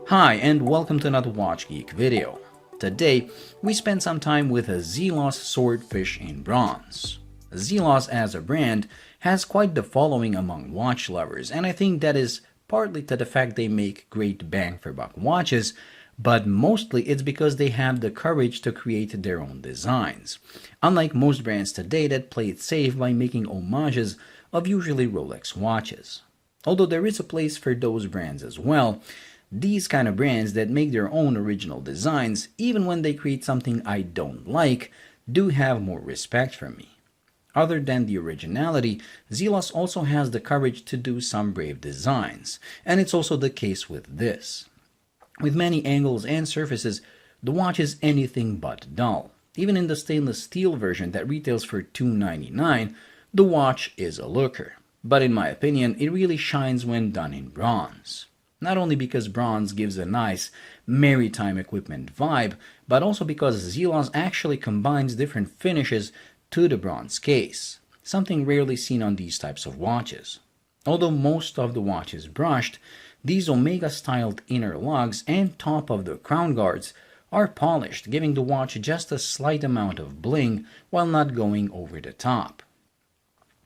Hi and welcome to another Watch Geek video. Today, we spend some time with a Zelos Swordfish in bronze. Zelos as a brand has quite the following among watch lovers, and I think that is partly to the fact they make great bang for buck watches, but mostly it's because they have the courage to create their own designs. Unlike most brands today that play it safe by making homages of usually Rolex watches. Although there is a place for those brands as well, these kind of brands that make their own original designs, even when they create something I don't like, do have more respect for me. Other than the originality, Zelos also has the courage to do some brave designs, and it's also the case with this. With many angles and surfaces, the watch is anything but dull. Even in the stainless steel version that retails for $299, the watch is a looker. But in my opinion, it really shines when done in bronze. Not only because bronze gives a nice maritime equipment vibe, but also because Zelos actually combines different finishes to the bronze case, something rarely seen on these types of watches. Although most of the watch is brushed, these Omega-styled inner lugs and top of the crown guards are polished, giving the watch just a slight amount of bling while not going over the top.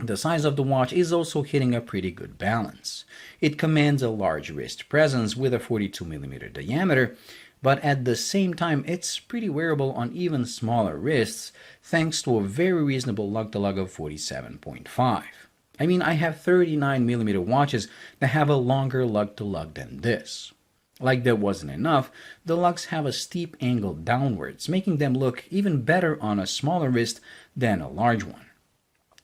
The size of the watch is also hitting a pretty good balance. It commands a large wrist presence with a 42mm diameter, but at the same time it's pretty wearable on even smaller wrists thanks to a very reasonable lug-to-lug of 47.5. I mean, I have 39mm watches that have a longer lug-to-lug than this. Like that wasn't enough, the lugs have a steep angle downwards, making them look even better on a smaller wrist than a large one.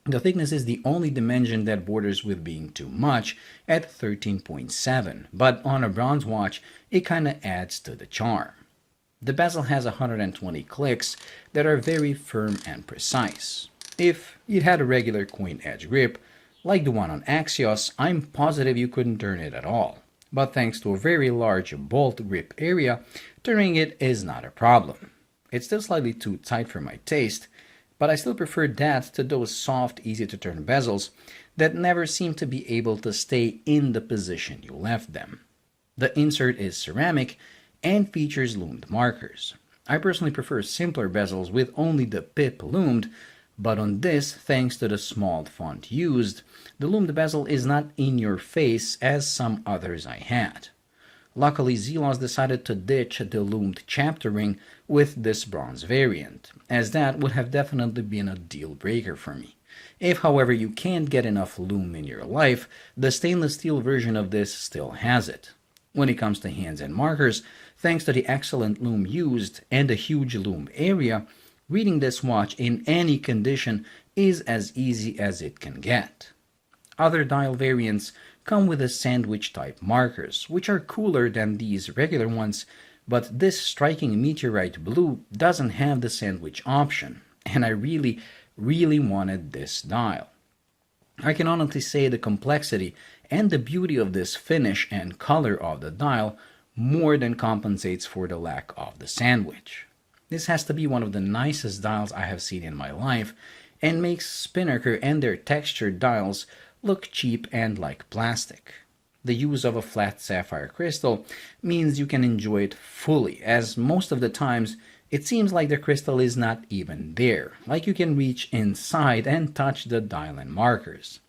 The thickness is the only dimension that borders with being too much at 13.7, but on a bronze watch, it kinda adds to the charm. The bezel has 120 clicks that are very firm and precise. If it had a regular coin edge grip, like the one on Axios, I'm positive you couldn't turn it at all. But thanks to a very large bolt grip area, turning it is not a problem. It's still slightly too tight for my taste, but I still prefer that to those soft, easy-to-turn bezels that never seem to be able to stay in the position you left them. The insert is ceramic and features loomed markers. I personally prefer simpler bezels with only the pip loomed, but on this, thanks to the small font used, the loomed bezel is not in your face as some others I had. Luckily, Zelos decided to ditch the loomed chapter ring with this bronze variant, as that would have definitely been a deal breaker for me. If, however, you can't get enough loom in your life, the stainless steel version of this still has it. When it comes to hands and markers, thanks to the excellent loom used and the huge loom area, reading this watch in any condition is as easy as it can get. Other dial variants come with a sandwich-type markers, which are cooler than these regular ones, but this striking Meteorite blue doesn't have the sandwich option, and I really wanted this dial. I can honestly say the complexity and the beauty of this finish and color of the dial more than compensates for the lack of the sandwich. This has to be one of the nicest dials I have seen in my life, and makes Spinnaker and their textured dials look cheap and like plastic. The use of a flat sapphire crystal means you can enjoy it fully, as most of the times it seems like the crystal is not even there, like you can reach inside and touch the dial and markers.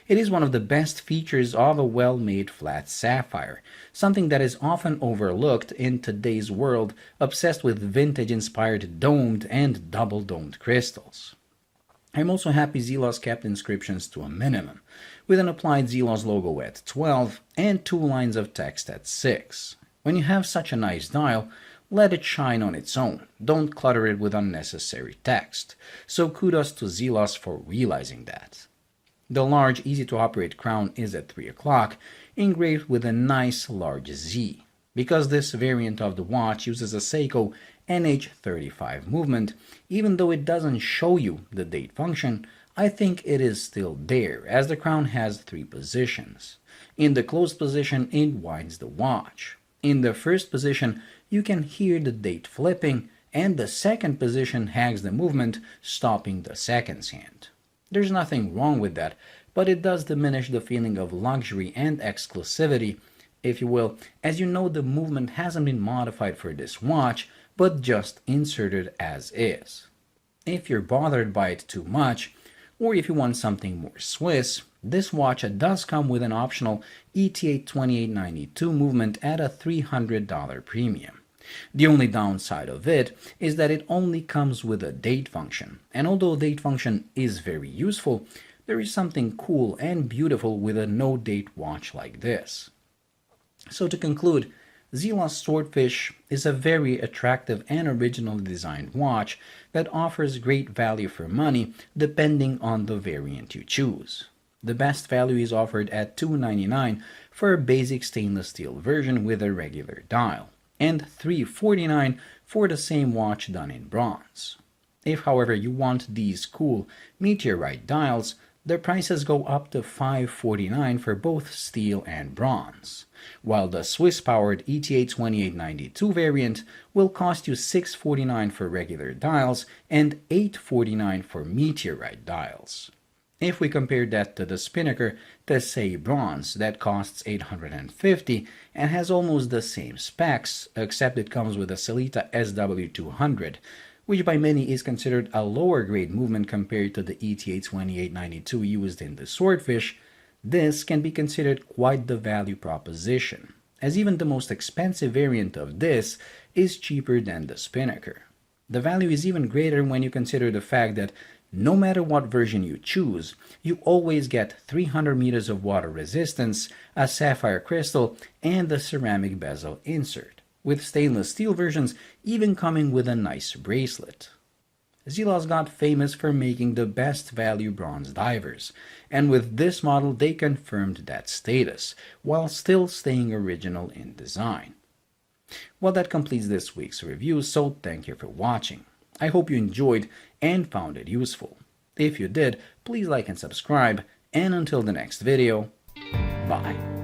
It is one of the best features of a well-made flat sapphire, something that is often overlooked in today's world obsessed with vintage-inspired domed and double-domed crystals. I'm also happy Zelos kept inscriptions to a minimum, with an applied Zelos logo at 12 and 2 lines of text at 6. When you have such a nice dial, let it shine on its own. Don't clutter it with unnecessary text. So kudos to Zelos for realizing that. The large, easy-to-operate crown is at 3 o'clock, engraved with a nice large Z. Because this variant of the watch uses a Seiko NH35 movement, even though it doesn't show you the date function, I think it is still there, as the crown has 3 positions. In the closed position, it winds the watch. In the first position, you can hear the date flipping, and the second position hags the movement, stopping the seconds hand. There's nothing wrong with that, but it does diminish the feeling of luxury and exclusivity if you will, as you know the movement hasn't been modified for this watch, but just inserted as is. If you're bothered by it too much, or if you want something more Swiss, this watch does come with an optional ETA 2892 movement at a $300 premium. The only downside of it is that it only comes with a date function, and although date function is very useful, there is something cool and beautiful with a no-date watch like this. So to conclude, Zelos Swordfish is a very attractive and originally designed watch that offers great value for money depending on the variant you choose. The best value is offered at $299 for a basic stainless steel version with a regular dial, and $349 for the same watch done in bronze. If, however, you want these cool Meteorite dials, the prices go up to $549 for both steel and bronze, while the Swiss-powered ETA 2892 variant will cost you $649 for regular dials and $849 for Meteorite dials. If we compare that to the Spinnaker Tessay Bronze that costs $850 and has almost the same specs, except it comes with a Sellita SW200, which by many is considered a lower grade movement compared to the ETA 2892 used in the Swordfish, this can be considered quite the value proposition, as even the most expensive variant of this is cheaper than the Spinnaker. The value is even greater when you consider the fact that no matter what version you choose, you always get 300 meters of water resistance, a sapphire crystal, and the ceramic bezel insert, with stainless steel versions even coming with a nice bracelet. Zelos got famous for making the best value bronze divers, and with this model they confirmed that status, while still staying original in design. Well, that completes this week's review, so thank you for watching. I hope you enjoyed and found it useful. If you did, please like and subscribe, and until the next video, bye.